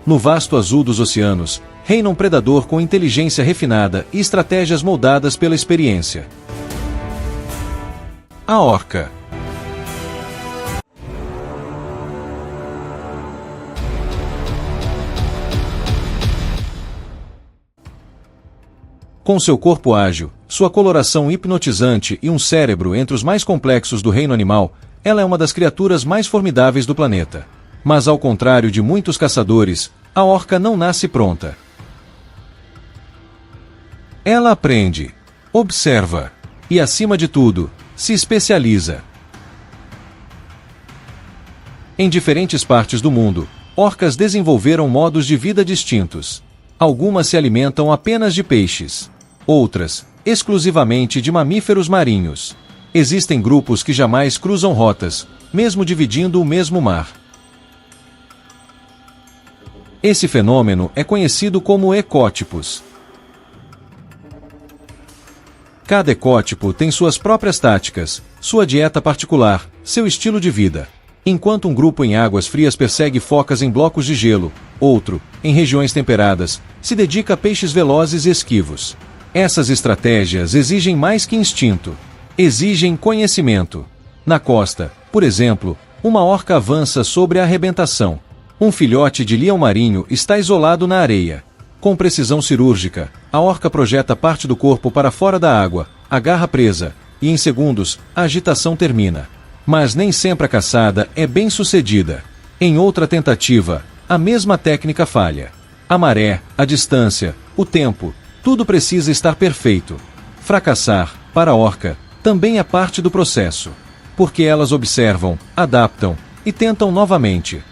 No vasto azul dos oceanos, reina um predador com inteligência refinada e estratégias moldadas pela experiência. A orca. Com seu corpo ágil, sua coloração hipnotizante e um cérebro entre os mais complexos do reino animal, ela é uma das criaturas mais formidáveis do planeta. Mas ao contrário de muitos caçadores, a orca não nasce pronta. Ela aprende, observa e, acima de tudo, se especializa. Em diferentes partes do mundo, orcas desenvolveram modos de vida distintos. Algumas se alimentam apenas de peixes. Outras, exclusivamente de mamíferos marinhos. Existem grupos que jamais cruzam rotas, mesmo dividindo o mesmo mar. Esse fenômeno é conhecido como ecótipos. Cada ecótipo tem suas próprias táticas, sua dieta particular, seu estilo de vida. Enquanto um grupo em águas frias persegue focas em blocos de gelo, outro, em regiões temperadas, se dedica a peixes velozes e esquivos. Essas estratégias exigem mais que instinto. Exigem conhecimento. Na costa, por exemplo, uma orca avança sobre a arrebentação. Um filhote de leão marinho está isolado na areia. Com precisão cirúrgica, a orca projeta parte do corpo para fora da água, a garra presa, e em segundos, a agitação termina. Mas nem sempre a caçada é bem sucedida. Em outra tentativa, a mesma técnica falha. A maré, a distância, o tempo, tudo precisa estar perfeito. Fracassar, para a orca, também é parte do processo. Porque elas observam, adaptam e tentam novamente.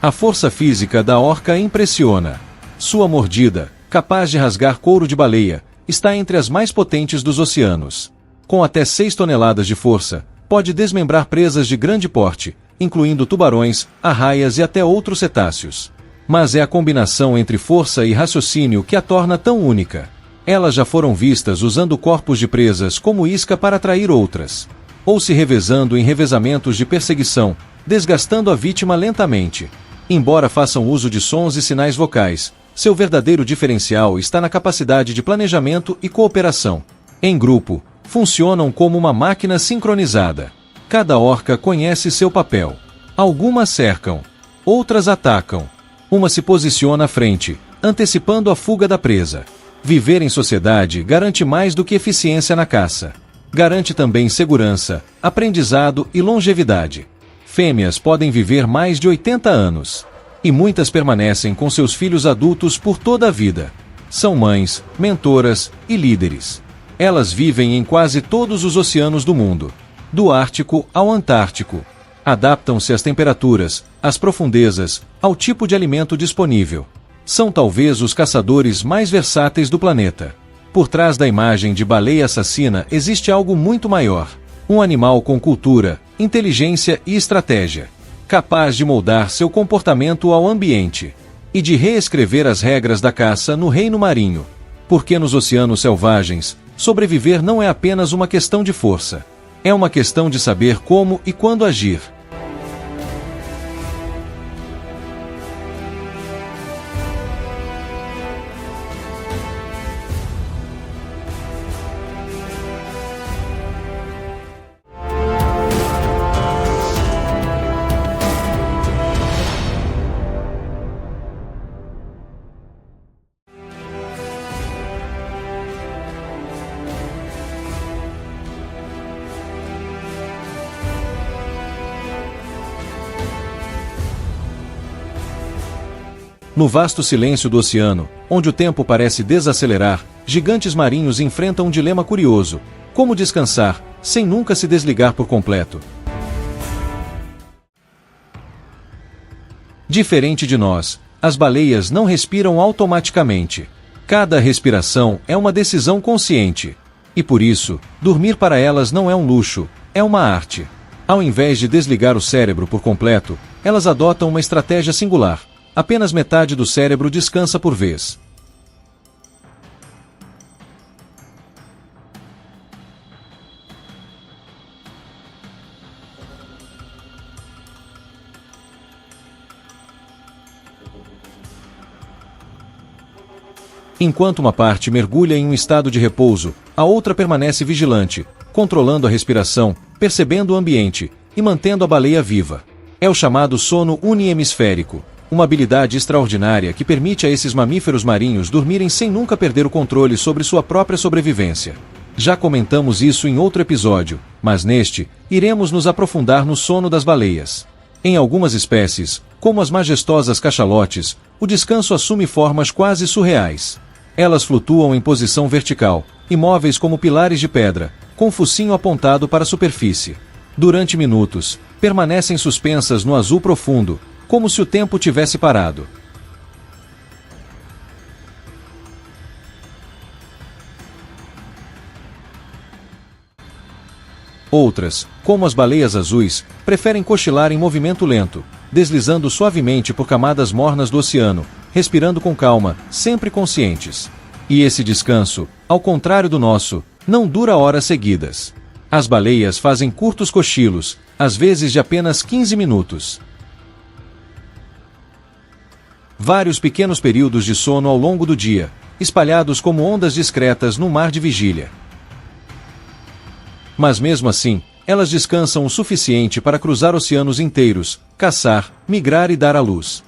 A força física da orca impressiona. Sua mordida, capaz de rasgar couro de baleia, está entre as mais potentes dos oceanos. Com até 6 toneladas de força, pode desmembrar presas de grande porte, incluindo tubarões, arraias e até outros cetáceos. Mas é a combinação entre força e raciocínio que a torna tão única. Elas já foram vistas usando corpos de presas como isca para atrair outras. Ou se revezando em revezamentos de perseguição, desgastando a vítima lentamente. Embora façam uso de sons e sinais vocais, seu verdadeiro diferencial está na capacidade de planejamento e cooperação. Em grupo, funcionam como uma máquina sincronizada. Cada orca conhece seu papel. Algumas cercam, outras atacam. Uma se posiciona à frente, antecipando a fuga da presa. Viver em sociedade garante mais do que eficiência na caça. Garante também segurança, aprendizado e longevidade. Fêmeas podem viver mais de 80 anos. E muitas permanecem com seus filhos adultos por toda a vida. São mães, mentoras e líderes. Elas vivem em quase todos os oceanos do mundo, do Ártico ao Antártico. Adaptam-se às temperaturas, às profundezas, ao tipo de alimento disponível. São talvez os caçadores mais versáteis do planeta. Por trás da imagem de baleia assassina existe algo muito maior. Um animal com cultura, inteligência e estratégia. Capaz de moldar seu comportamento ao ambiente. E de reescrever as regras da caça no reino marinho. Porque nos oceanos selvagens, sobreviver não é apenas uma questão de força. É uma questão de saber como e quando agir. No vasto silêncio do oceano, onde o tempo parece desacelerar, gigantes marinhos enfrentam um dilema curioso: como descansar, sem nunca se desligar por completo. Diferente de nós, as baleias não respiram automaticamente. Cada respiração é uma decisão consciente. E por isso, dormir para elas não é um luxo, é uma arte. Ao invés de desligar o cérebro por completo, elas adotam uma estratégia singular. Apenas metade do cérebro descansa por vez. Enquanto uma parte mergulha em um estado de repouso, a outra permanece vigilante, controlando a respiração, percebendo o ambiente e mantendo a baleia viva. É o chamado sono uniemisférico, uma habilidade extraordinária que permite a esses mamíferos marinhos dormirem sem nunca perder o controle sobre sua própria sobrevivência. Já comentamos isso em outro episódio, mas neste, iremos nos aprofundar no sono das baleias. Em algumas espécies, como as majestosas cachalotes, o descanso assume formas quase surreais. Elas flutuam em posição vertical, imóveis como pilares de pedra, com o focinho apontado para a superfície. Durante minutos, permanecem suspensas no azul profundo, como se o tempo tivesse parado. Outras, como as baleias azuis, preferem cochilar em movimento lento, deslizando suavemente por camadas mornas do oceano, respirando com calma, sempre conscientes. E esse descanso, ao contrário do nosso, não dura horas seguidas. As baleias fazem curtos cochilos, às vezes de apenas 15 minutos. Vários pequenos períodos de sono ao longo do dia, espalhados como ondas discretas no mar de vigília. Mas mesmo assim, elas descansam o suficiente para cruzar oceanos inteiros, caçar, migrar e dar à luz.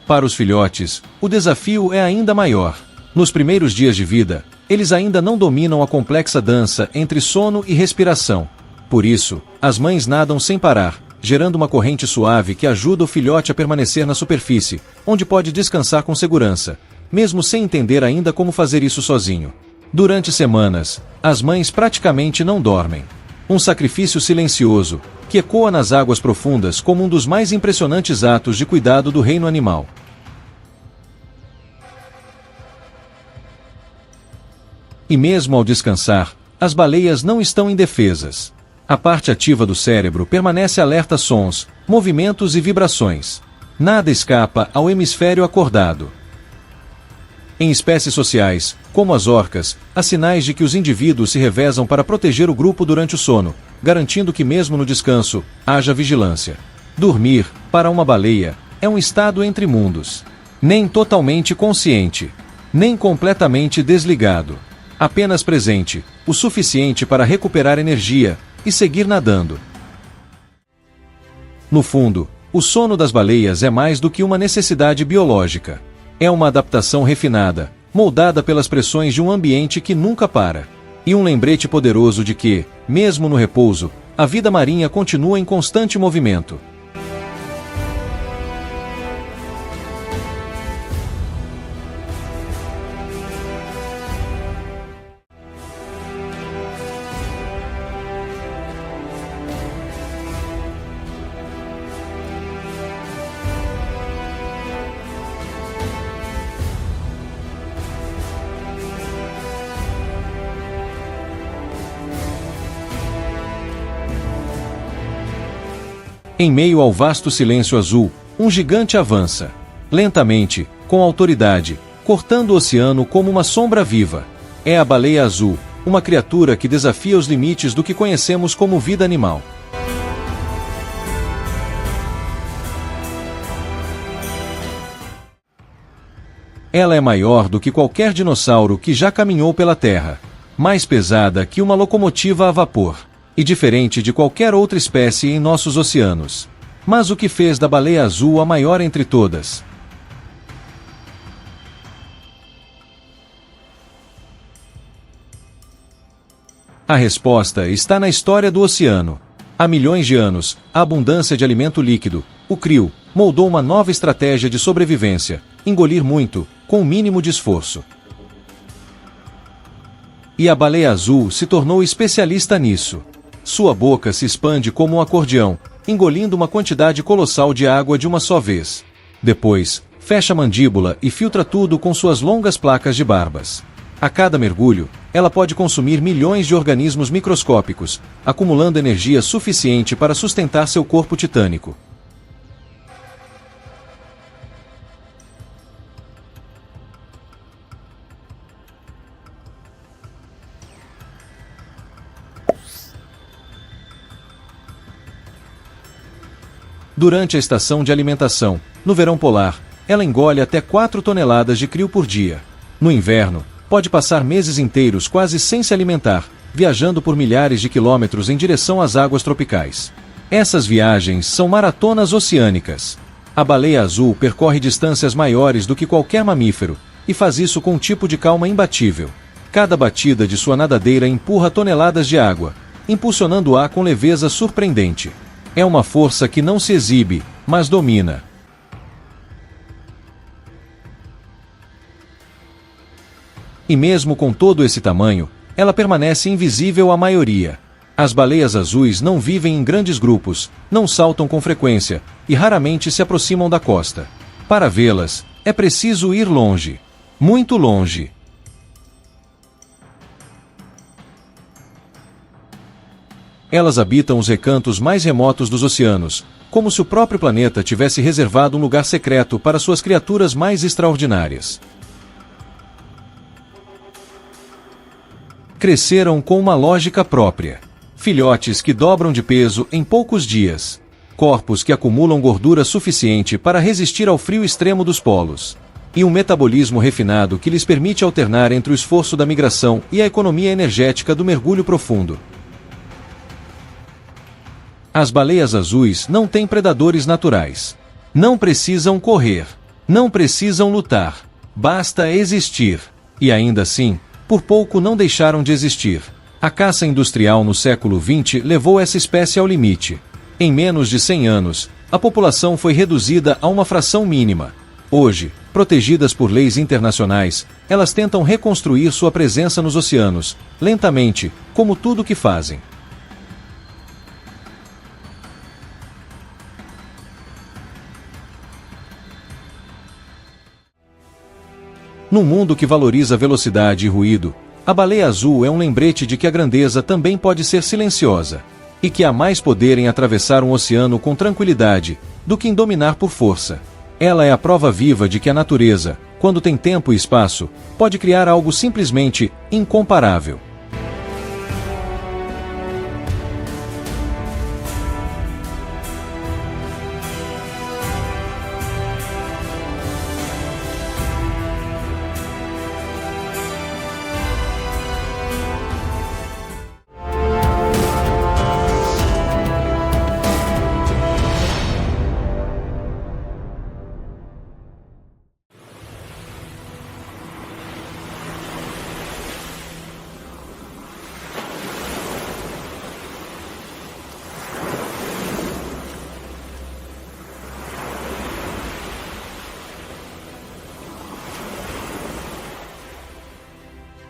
Para os filhotes, o desafio é ainda maior. Nos primeiros dias de vida, eles ainda não dominam a complexa dança entre sono e respiração. Por isso, as mães nadam sem parar, gerando uma corrente suave que ajuda o filhote a permanecer na superfície, onde pode descansar com segurança, mesmo sem entender ainda como fazer isso sozinho. Durante semanas, as mães praticamente não dormem. Um sacrifício silencioso, que ecoa nas águas profundas como um dos mais impressionantes atos de cuidado do reino animal. E mesmo ao descansar, as baleias não estão indefesas. A parte ativa do cérebro permanece alerta a sons, movimentos e vibrações. Nada escapa ao hemisfério acordado. Em espécies sociais, como as orcas, há sinais de que os indivíduos se revezam para proteger o grupo durante o sono, garantindo que mesmo no descanso, haja vigilância. Dormir, para uma baleia, é um estado entre mundos. Nem totalmente consciente, nem completamente desligado. Apenas presente, o suficiente para recuperar energia e seguir nadando. No fundo, o sono das baleias é mais do que uma necessidade biológica. É uma adaptação refinada, moldada pelas pressões de um ambiente que nunca para. E um lembrete poderoso de que, mesmo no repouso, a vida marinha continua em constante movimento. Em meio ao vasto silêncio azul, um gigante avança. Lentamente, com autoridade, cortando o oceano como uma sombra viva. É a baleia azul, uma criatura que desafia os limites do que conhecemos como vida animal. Ela é maior do que qualquer dinossauro que já caminhou pela Terra, mais pesada que uma locomotiva a vapor, e diferente de qualquer outra espécie em nossos oceanos. Mas o que fez da baleia azul a maior entre todas? A resposta está na história do oceano. Há milhões de anos, a abundância de alimento líquido, o crio, moldou uma nova estratégia de sobrevivência: engolir muito, com o mínimo de esforço. E a baleia azul se tornou especialista nisso. Sua boca se expande como um acordeão, engolindo uma quantidade colossal de água de uma só vez. Depois, fecha a mandíbula e filtra tudo com suas longas placas de barbas. A cada mergulho, ela pode consumir milhões de organismos microscópicos, acumulando energia suficiente para sustentar seu corpo titânico. Durante a estação de alimentação, no verão polar, ela engole até 4 toneladas de crio por dia. No inverno, pode passar meses inteiros quase sem se alimentar, viajando por milhares de quilômetros em direção às águas tropicais. Essas viagens são maratonas oceânicas. A baleia azul percorre distâncias maiores do que qualquer mamífero, e faz isso com um tipo de calma imbatível. Cada batida de sua nadadeira empurra toneladas de água, impulsionando-a com leveza surpreendente. É uma força que não se exibe, mas domina. E mesmo com todo esse tamanho, ela permanece invisível à maioria. As baleias azuis não vivem em grandes grupos, não saltam com frequência e raramente se aproximam da costa. Para vê-las, é preciso ir longe. Muito longe. Elas habitam os recantos mais remotos dos oceanos, como se o próprio planeta tivesse reservado um lugar secreto para suas criaturas mais extraordinárias. Cresceram com uma lógica própria. Filhotes que dobram de peso em poucos dias. Corpos que acumulam gordura suficiente para resistir ao frio extremo dos polos. E um metabolismo refinado que lhes permite alternar entre o esforço da migração e a economia energética do mergulho profundo. As baleias azuis não têm predadores naturais. Não precisam correr. Não precisam lutar. Basta existir. E ainda assim, por pouco não deixaram de existir. A caça industrial no século XX levou essa espécie ao limite. Em menos de 100 anos, a população foi reduzida a uma fração mínima. Hoje, protegidas por leis internacionais, elas tentam reconstruir sua presença nos oceanos, lentamente, como tudo o que fazem. Num mundo que valoriza velocidade e ruído, a baleia azul é um lembrete de que a grandeza também pode ser silenciosa, e que há mais poder em atravessar um oceano com tranquilidade do que em dominar por força. Ela é a prova viva de que a natureza, quando tem tempo e espaço, pode criar algo simplesmente incomparável.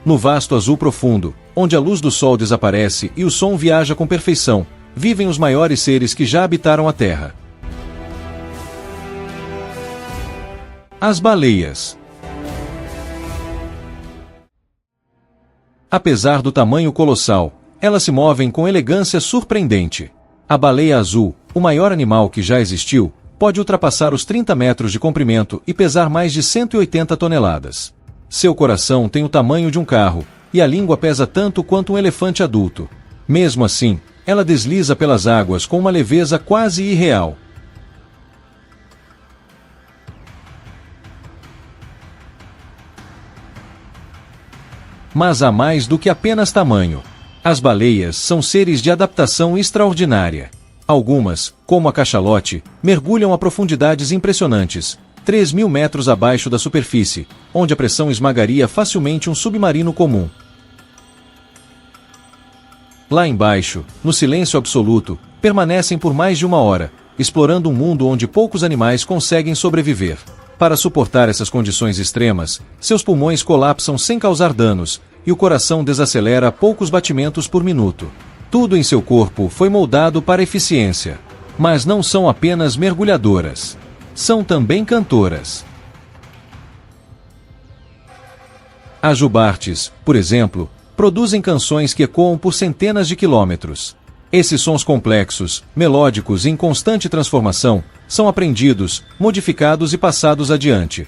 No vasto azul profundo, onde a luz do sol desaparece e o som viaja com perfeição, vivem os maiores seres que já habitaram a Terra. As baleias. Apesar do tamanho colossal, elas se movem com elegância surpreendente. A baleia azul, o maior animal que já existiu, pode ultrapassar os 30 metros de comprimento e pesar mais de 180 toneladas. Seu coração tem o tamanho de um carro, e a língua pesa tanto quanto um elefante adulto. Mesmo assim, ela desliza pelas águas com uma leveza quase irreal. Mas há mais do que apenas tamanho. As baleias são seres de adaptação extraordinária. Algumas, como a cachalote, mergulham a profundidades impressionantes, 3.000 metros abaixo da superfície, onde a pressão esmagaria facilmente um submarino comum. Lá embaixo, no silêncio absoluto, permanecem por mais de 1 hora, explorando um mundo onde poucos animais conseguem sobreviver. Para suportar essas condições extremas, seus pulmões colapsam sem causar danos, e o coração desacelera a poucos batimentos por minuto. Tudo em seu corpo foi moldado para eficiência. Mas não são apenas mergulhadoras. São também cantoras. As jubartes, por exemplo, produzem canções que ecoam por centenas de quilômetros. Esses sons complexos, melódicos e em constante transformação, são aprendidos, modificados e passados adiante.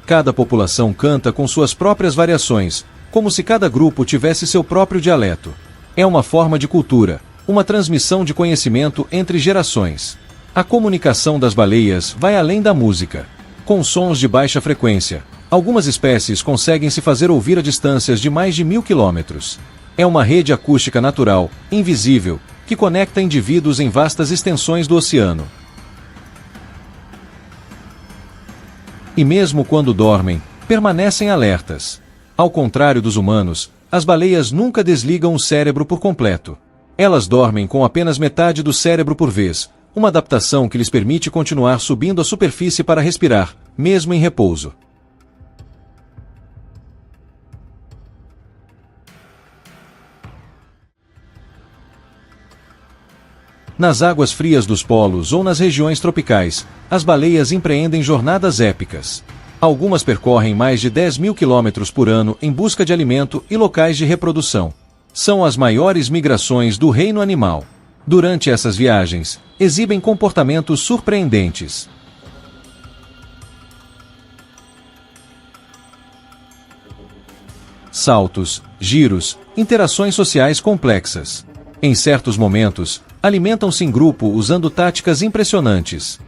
Cada população canta com suas próprias variações, como se cada grupo tivesse seu próprio dialeto. É uma forma de cultura, uma transmissão de conhecimento entre gerações. A comunicação das baleias vai além da música. Com sons de baixa frequência, algumas espécies conseguem se fazer ouvir a distâncias de mais de 1000 quilômetros. É uma rede acústica natural, invisível, que conecta indivíduos em vastas extensões do oceano. E mesmo quando dormem, permanecem alertas. Ao contrário dos humanos, as baleias nunca desligam o cérebro por completo. Elas dormem com apenas metade do cérebro por vez, uma adaptação que lhes permite continuar subindo à superfície para respirar, mesmo em repouso. Nas águas frias dos polos ou nas regiões tropicais, as baleias empreendem jornadas épicas. Algumas percorrem mais de 10.000 quilômetros por ano em busca de alimento e locais de reprodução. São as maiores migrações do reino animal. Durante essas viagens, exibem comportamentos surpreendentes. Saltos, giros, interações sociais complexas. Em certos momentos, alimentam-se em grupo usando táticas impressionantes.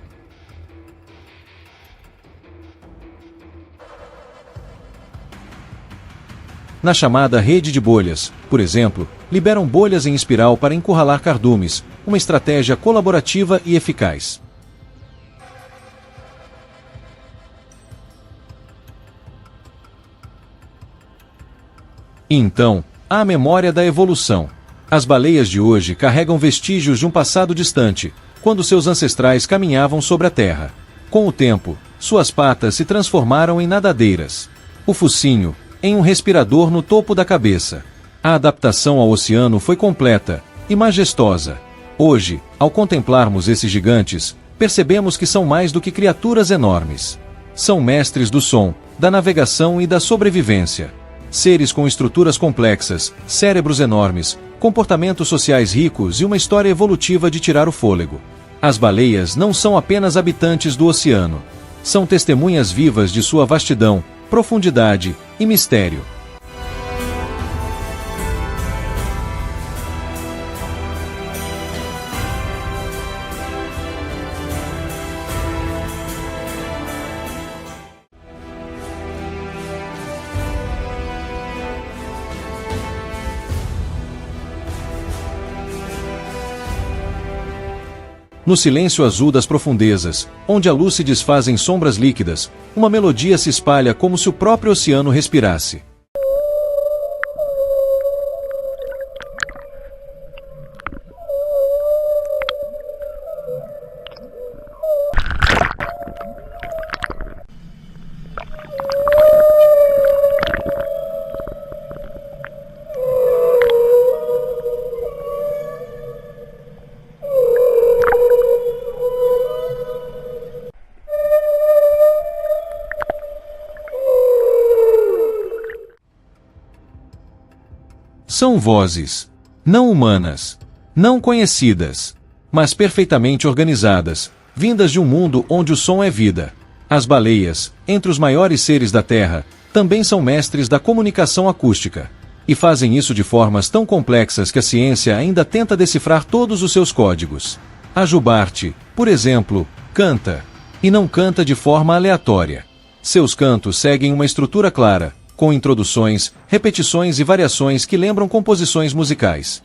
Na chamada rede de bolhas, por exemplo, liberam bolhas em espiral para encurralar cardumes, uma estratégia colaborativa e eficaz. E então, há a memória da evolução. As baleias de hoje carregam vestígios de um passado distante, quando seus ancestrais caminhavam sobre a terra. Com o tempo, suas patas se transformaram em nadadeiras. O focinho, em um respirador no topo da cabeça. A adaptação ao oceano foi completa e majestosa. Hoje, ao contemplarmos esses gigantes, percebemos que são mais do que criaturas enormes. São mestres do som, da navegação e da sobrevivência. Seres com estruturas complexas, cérebros enormes, comportamentos sociais ricos e uma história evolutiva de tirar o fôlego. As baleias não são apenas habitantes do oceano. São testemunhas vivas de sua vastidão, profundidade e mistério. No silêncio azul das profundezas, onde a luz se desfaz em sombras líquidas, uma melodia se espalha como se o próprio oceano respirasse. São vozes, não humanas, não conhecidas, mas perfeitamente organizadas, vindas de um mundo onde o som é vida. As baleias, entre os maiores seres da Terra, também são mestres da comunicação acústica. E fazem isso de formas tão complexas que a ciência ainda tenta decifrar todos os seus códigos. A jubarte, por exemplo, canta. E não canta de forma aleatória. Seus cantos seguem uma estrutura clara, com introduções, repetições e variações que lembram composições musicais.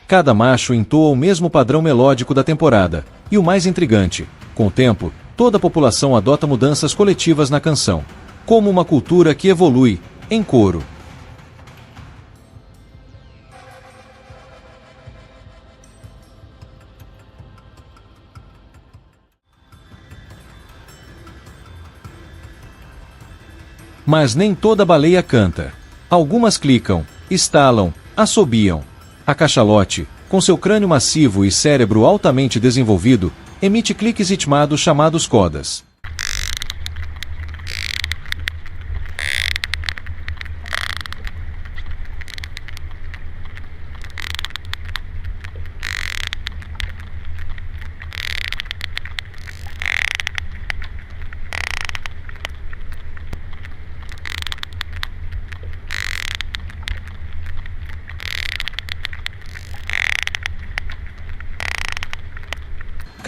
Cada macho entoa o mesmo padrão melódico da temporada, e o mais intrigante, com o tempo, toda a população adota mudanças coletivas na canção, como uma cultura que evolui, em coro. Mas nem toda baleia canta. Algumas clicam, estalam, assobiam. A cachalote, com seu crânio massivo e cérebro altamente desenvolvido, emite cliques ritmados chamados codas.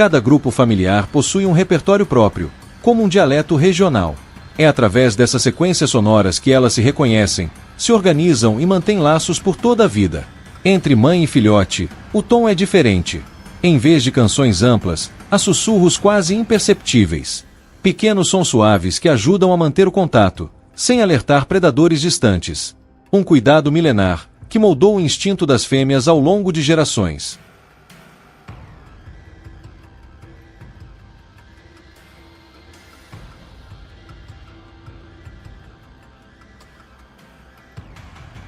Cada grupo familiar possui um repertório próprio, como um dialeto regional. É através dessas sequências sonoras que elas se reconhecem, se organizam e mantêm laços por toda a vida. Entre mãe e filhote, o tom é diferente. Em vez de canções amplas, há sussurros quase imperceptíveis. Pequenos sons suaves que ajudam a manter o contato, sem alertar predadores distantes. Um cuidado milenar, que moldou o instinto das fêmeas ao longo de gerações.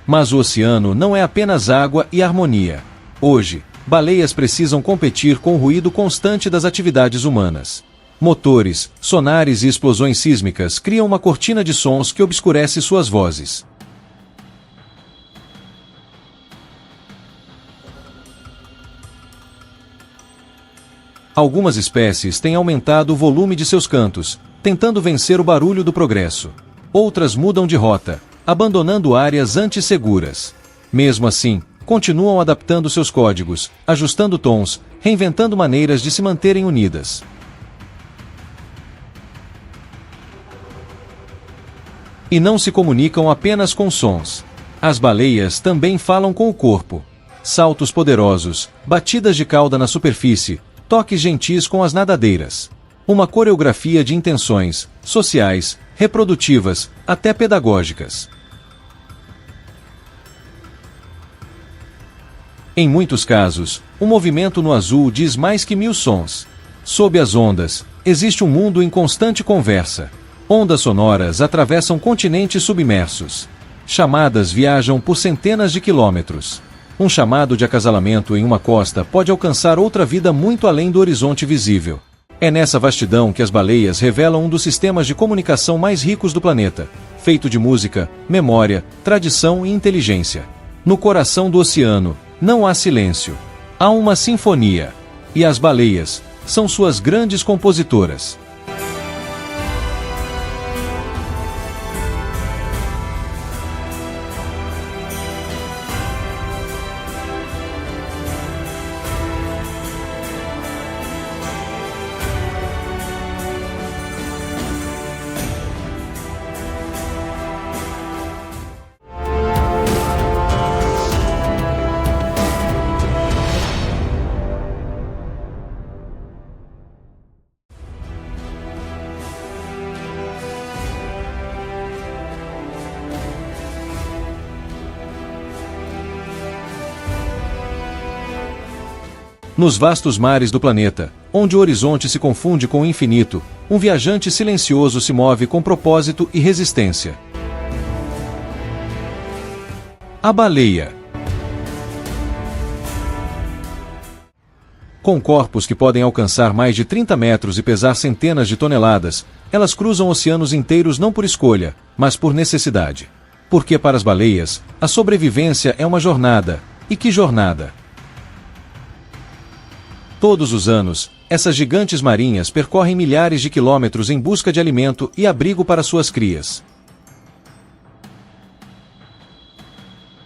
Mas o oceano não é apenas água e harmonia. Hoje, baleias precisam competir com o ruído constante das atividades humanas. Motores, sonares e explosões sísmicas criam uma cortina de sons que obscurece suas vozes. Algumas espécies têm aumentado o volume de seus cantos, tentando vencer o barulho do progresso. Outras mudam de rota, abandonando áreas antisseguras. Mesmo assim, continuam adaptando seus códigos, ajustando tons, reinventando maneiras de se manterem unidas. E não se comunicam apenas com sons. As baleias também falam com o corpo. Saltos poderosos, batidas de cauda na superfície, toques gentis com as nadadeiras. Uma coreografia de intenções, sociais, reprodutivas, até pedagógicas. Em muitos casos, o movimento no azul diz mais que 1000 sons. Sob as ondas, existe um mundo em constante conversa. Ondas sonoras atravessam continentes submersos. Chamadas viajam por centenas de quilômetros. Um chamado de acasalamento em uma costa pode alcançar outra vida muito além do horizonte visível. É nessa vastidão que as baleias revelam um dos sistemas de comunicação mais ricos do planeta, feito de música, memória, tradição e inteligência. No coração do oceano, não há silêncio. Há uma sinfonia. E as baleias são suas grandes compositoras. Nos vastos mares do planeta, onde o horizonte se confunde com o infinito, um viajante silencioso se move com propósito e resistência. A baleia. Com corpos que podem alcançar mais de 30 metros e pesar centenas de toneladas, elas cruzam oceanos inteiros não por escolha, mas por necessidade. Porque para as baleias, a sobrevivência é uma jornada. E que jornada! Todos os anos, essas gigantes marinhas percorrem milhares de quilômetros em busca de alimento e abrigo para suas crias.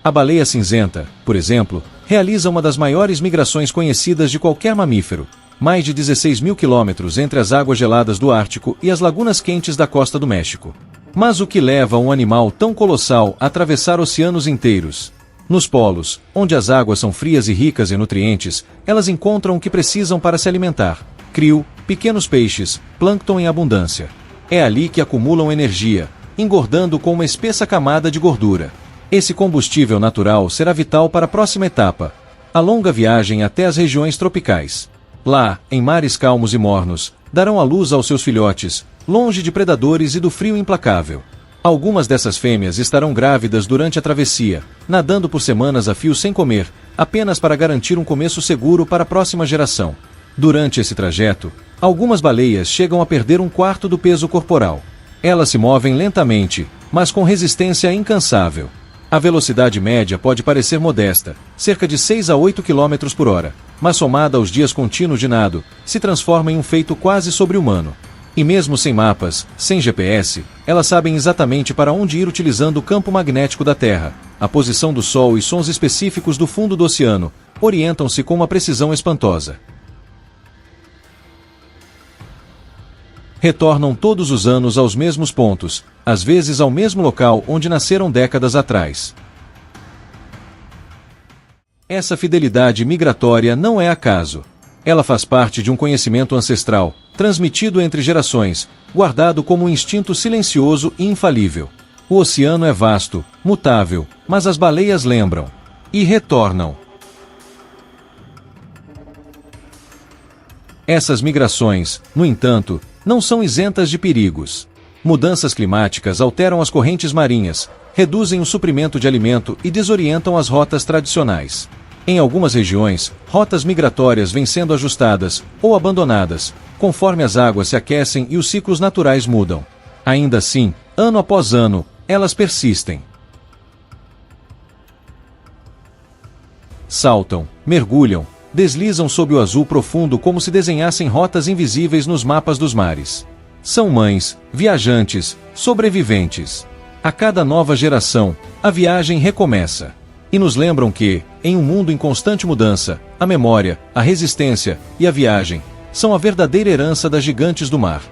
A baleia cinzenta, por exemplo, realiza uma das maiores migrações conhecidas de qualquer mamífero, mais de 16 mil quilômetros entre as águas geladas do Ártico e as lagunas quentes da costa do México. Mas o que leva um animal tão colossal a atravessar oceanos inteiros? Nos polos, onde as águas são frias e ricas em nutrientes, elas encontram o que precisam para se alimentar: crio, pequenos peixes, plâncton em abundância. É ali que acumulam energia, engordando com uma espessa camada de gordura. Esse combustível natural será vital para a próxima etapa, a longa viagem até as regiões tropicais. Lá, em mares calmos e mornos, darão à luz aos seus filhotes, longe de predadores e do frio implacável. Algumas dessas fêmeas estarão grávidas durante a travessia, nadando por semanas a fio sem comer, apenas para garantir um começo seguro para a próxima geração. Durante esse trajeto, algumas baleias chegam a perder um quarto do peso corporal. Elas se movem lentamente, mas com resistência incansável. A velocidade média pode parecer modesta, cerca de 6 a 8 km por hora, mas somada aos dias contínuos de nado, se transforma em um feito quase sobre-humano. E mesmo sem mapas, sem GPS, elas sabem exatamente para onde ir utilizando o campo magnético da Terra, a posição do Sol e sons específicos do fundo do oceano, orientam-se com uma precisão espantosa. Retornam todos os anos aos mesmos pontos, às vezes ao mesmo local onde nasceram décadas atrás. Essa fidelidade migratória não é acaso. Ela faz parte de um conhecimento ancestral, transmitido entre gerações, guardado como um instinto silencioso e infalível. O oceano é vasto, mutável, mas as baleias lembram. E retornam. Essas migrações, no entanto, não são isentas de perigos. Mudanças climáticas alteram as correntes marinhas, reduzem o suprimento de alimento e desorientam as rotas tradicionais. Em algumas regiões, rotas migratórias vêm sendo ajustadas ou abandonadas, conforme as águas se aquecem e os ciclos naturais mudam. Ainda assim, ano após ano, elas persistem. Saltam, mergulham, deslizam sob o azul profundo como se desenhassem rotas invisíveis nos mapas dos mares. São mães, viajantes, sobreviventes. A cada nova geração, a viagem recomeça. E nos lembram que, em um mundo em constante mudança, a memória, a resistência e a viagem são a verdadeira herança das gigantes do mar.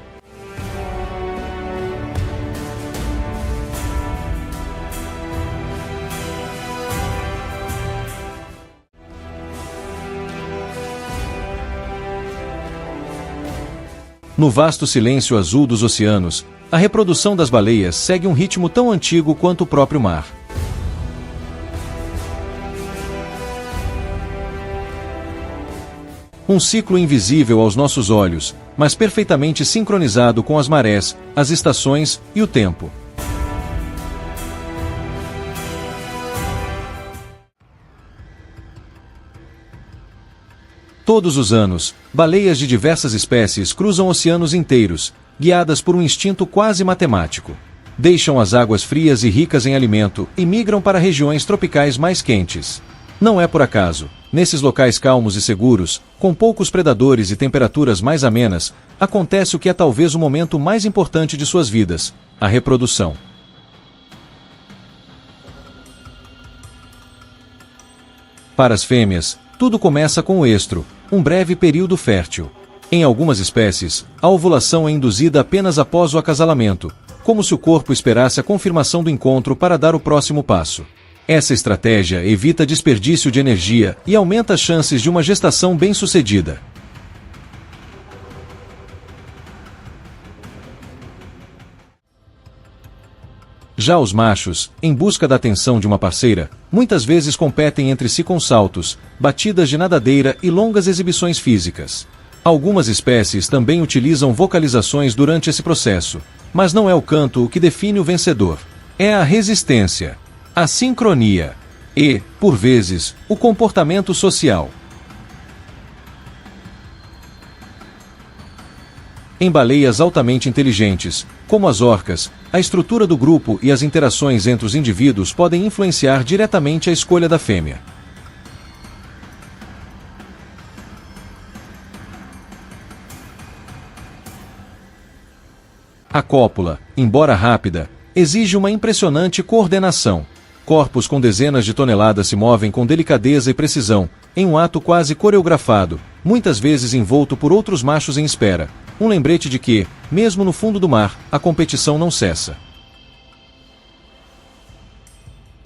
No vasto silêncio azul dos oceanos, a reprodução das baleias segue um ritmo tão antigo quanto o próprio mar. Um ciclo invisível aos nossos olhos, mas perfeitamente sincronizado com as marés, as estações e o tempo. Todos os anos, baleias de diversas espécies cruzam oceanos inteiros, guiadas por um instinto quase matemático. Deixam as águas frias e ricas em alimento e migram para regiões tropicais mais quentes. Não é por acaso. Nesses locais calmos e seguros, com poucos predadores e temperaturas mais amenas, acontece o que é talvez o momento mais importante de suas vidas: a reprodução. Para as fêmeas, tudo começa com o estro, um breve período fértil. Em algumas espécies, a ovulação é induzida apenas após o acasalamento, como se o corpo esperasse a confirmação do encontro para dar o próximo passo. Essa estratégia evita desperdício de energia e aumenta as chances de uma gestação bem-sucedida. Já os machos, em busca da atenção de uma parceira, muitas vezes competem entre si com saltos, batidas de nadadeira e longas exibições físicas. Algumas espécies também utilizam vocalizações durante esse processo, mas não é o canto o que define o vencedor. É a resistência, a sincronia e, por vezes, o comportamento social. Em baleias altamente inteligentes, como as orcas, a estrutura do grupo e as interações entre os indivíduos podem influenciar diretamente a escolha da fêmea. A cópula, embora rápida, exige uma impressionante coordenação. Corpos com dezenas de toneladas se movem com delicadeza e precisão, em um ato quase coreografado, muitas vezes envolto por outros machos em espera. Um lembrete de que, mesmo no fundo do mar, a competição não cessa.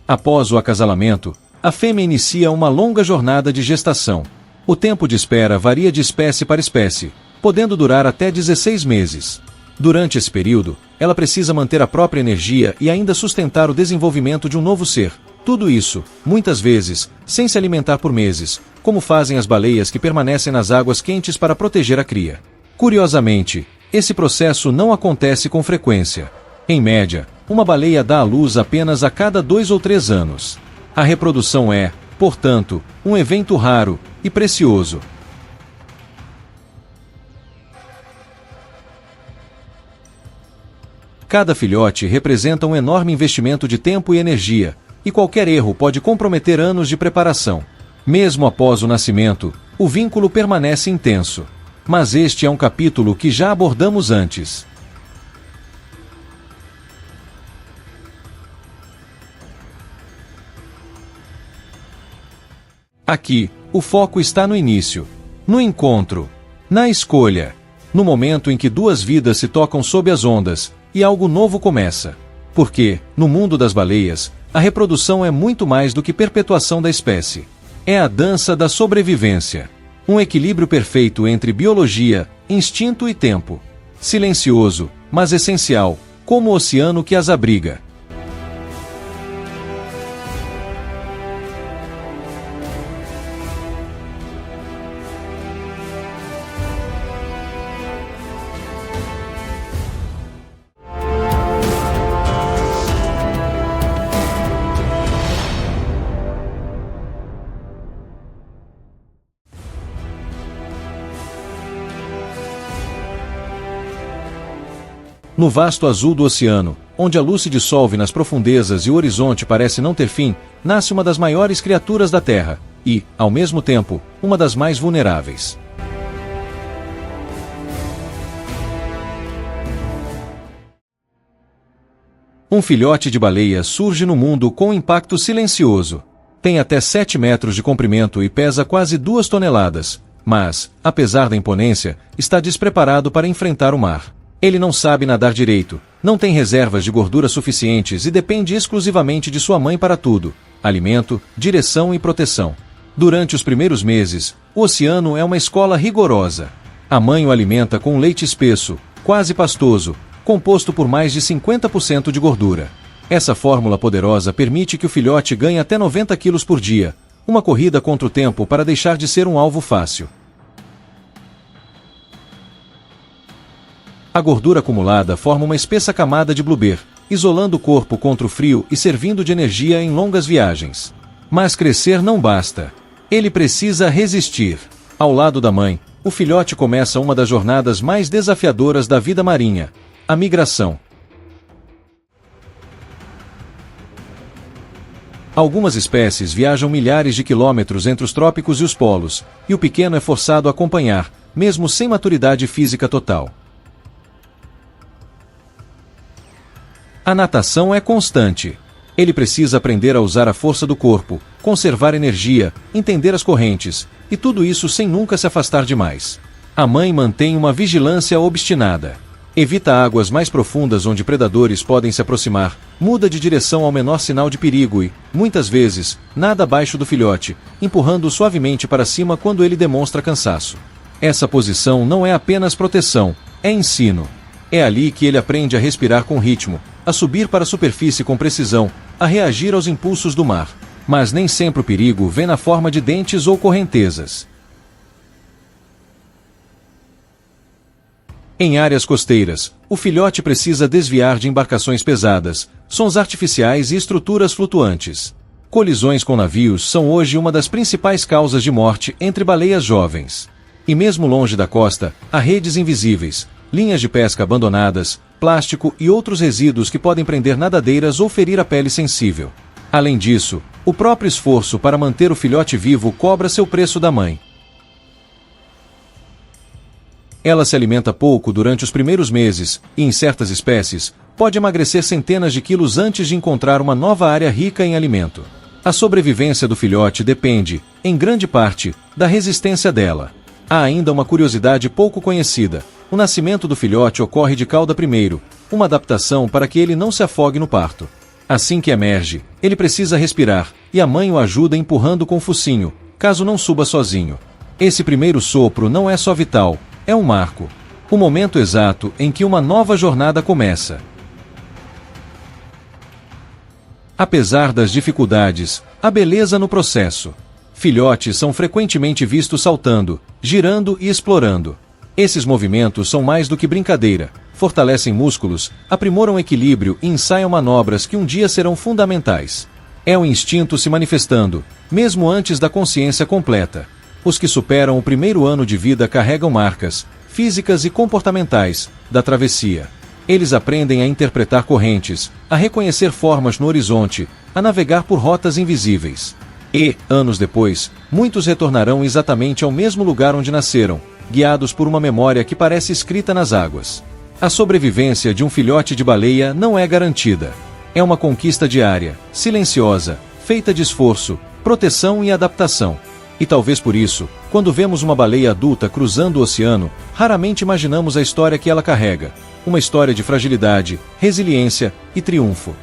Após o acasalamento, a fêmea inicia uma longa jornada de gestação. O tempo de espera varia de espécie para espécie, podendo durar até 16 meses. Durante esse período, ela precisa manter a própria energia e ainda sustentar o desenvolvimento de um novo ser. Tudo isso, muitas vezes, sem se alimentar por meses, como fazem as baleias que permanecem nas águas quentes para proteger a cria. Curiosamente, esse processo não acontece com frequência. Em média, uma baleia dá à luz apenas a cada 2 ou 3 anos. A reprodução é, portanto, um evento raro e precioso. Cada filhote representa um enorme investimento de tempo e energia, e qualquer erro pode comprometer anos de preparação. Mesmo após o nascimento, o vínculo permanece intenso. Mas este é um capítulo que já abordamos antes. Aqui, o foco está no início, no encontro, na escolha, no momento em que duas vidas se tocam sob as ondas, e algo novo começa. Porque, no mundo das baleias, a reprodução é muito mais do que perpetuação da espécie. É a dança da sobrevivência. Um equilíbrio perfeito entre biologia, instinto e tempo. Silencioso, mas essencial, como o oceano que as abriga. No vasto azul do oceano, onde a luz se dissolve nas profundezas e o horizonte parece não ter fim, nasce uma das maiores criaturas da Terra e, ao mesmo tempo, uma das mais vulneráveis. Um filhote de baleia surge no mundo com um impacto silencioso. Tem até 7 metros de comprimento e pesa quase 2 toneladas, mas, apesar da imponência, está despreparado para enfrentar o mar. Ele não sabe nadar direito, não tem reservas de gordura suficientes e depende exclusivamente de sua mãe para tudo: alimento, direção e proteção. Durante os primeiros meses, o oceano é uma escola rigorosa. A mãe o alimenta com leite espesso, quase pastoso, composto por mais de 50% de gordura. Essa fórmula poderosa permite que o filhote ganhe até 90 quilos por dia, uma corrida contra o tempo para deixar de ser um alvo fácil. A gordura acumulada forma uma espessa camada de blubber, isolando o corpo contra o frio e servindo de energia em longas viagens. Mas crescer não basta. Ele precisa resistir. Ao lado da mãe, o filhote começa uma das jornadas mais desafiadoras da vida marinha: a migração. Algumas espécies viajam milhares de quilômetros entre os trópicos e os polos, e o pequeno é forçado a acompanhar, mesmo sem maturidade física total. A natação é constante. Ele precisa aprender a usar a força do corpo, conservar energia, entender as correntes, e tudo isso sem nunca se afastar demais. A mãe mantém uma vigilância obstinada. Evita águas mais profundas onde predadores podem se aproximar, muda de direção ao menor sinal de perigo e, muitas vezes, nada abaixo do filhote, empurrando-o suavemente para cima quando ele demonstra cansaço. Essa posição não é apenas proteção, é ensino. É ali que ele aprende a respirar com ritmo, a subir para a superfície com precisão, a reagir aos impulsos do mar. Mas nem sempre o perigo vem na forma de dentes ou correntezas. Em áreas costeiras, o filhote precisa desviar de embarcações pesadas, sons artificiais e estruturas flutuantes. Colisões com navios são hoje uma das principais causas de morte entre baleias jovens. E mesmo longe da costa, há redes invisíveis, linhas de pesca abandonadas, plástico e outros resíduos que podem prender nadadeiras ou ferir a pele sensível. Além disso, o próprio esforço para manter o filhote vivo cobra seu preço da mãe. Ela se alimenta pouco durante os primeiros meses e, em certas espécies, pode emagrecer centenas de quilos antes de encontrar uma nova área rica em alimento. A sobrevivência do filhote depende, em grande parte, da resistência dela. Há ainda uma curiosidade pouco conhecida: o nascimento do filhote ocorre de cauda primeiro, uma adaptação para que ele não se afogue no parto. Assim que emerge, ele precisa respirar, e a mãe o ajuda empurrando com o focinho, caso não suba sozinho. Esse primeiro sopro não é só vital, é um marco. O momento exato em que uma nova jornada começa. Apesar das dificuldades, há beleza no processo. Filhotes são frequentemente vistos saltando, girando e explorando. Esses movimentos são mais do que brincadeira, fortalecem músculos, aprimoram equilíbrio e ensaiam manobras que um dia serão fundamentais. É o instinto se manifestando, mesmo antes da consciência completa. Os que superam o primeiro ano de vida carregam marcas, físicas e comportamentais, da travessia. Eles aprendem a interpretar correntes, a reconhecer formas no horizonte, a navegar por rotas invisíveis. E, anos depois, muitos retornarão exatamente ao mesmo lugar onde nasceram, guiados por uma memória que parece escrita nas águas. A sobrevivência de um filhote de baleia não é garantida. É uma conquista diária, silenciosa, feita de esforço, proteção e adaptação. E talvez por isso, quando vemos uma baleia adulta cruzando o oceano, raramente imaginamos a história que ela carrega. Uma história de fragilidade, resiliência e triunfo.